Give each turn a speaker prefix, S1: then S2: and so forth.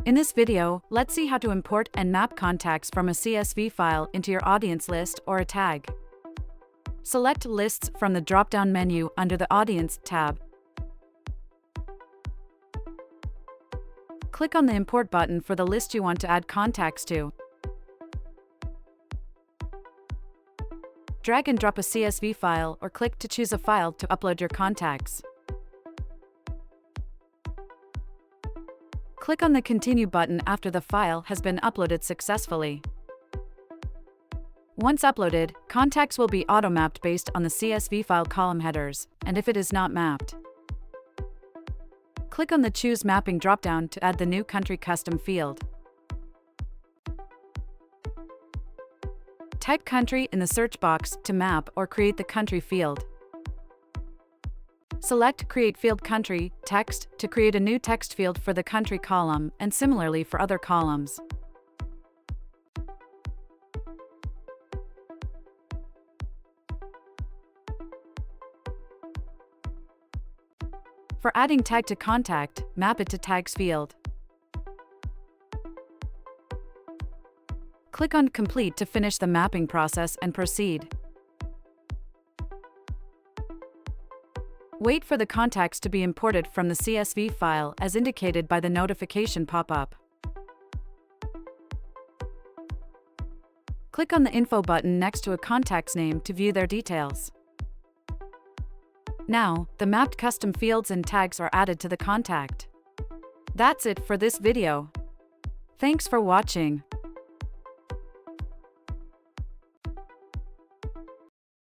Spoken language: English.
S1: In this video, let's see how to import and map contacts from a CSV file into your audience list or a tag. Select Lists from the drop-down menu under the Audience tab. Click on the Import button for the list you want to add contacts to. Drag and drop a CSV file or click to choose a file to upload your contacts. Click on the Continue button after the file has been uploaded successfully. Once uploaded, contacts will be auto-mapped based on the CSV file column headers, and if it is not mapped, click on the Choose Mapping dropdown to add the new country custom field. Type country in the search box to map or create the country field. Select Create Field Country Text to create a new text field for the country column, and similarly for other columns. For adding tag to contact, map it to Tags field. Click on Complete to finish the mapping process and proceed. Wait for the contacts to be imported from the CSV file as indicated by the notification pop-up. Click on the Info button next to a contact's name to view their details. Now, the mapped custom fields and tags are added to the contact. That's it for this video. Thanks for watching.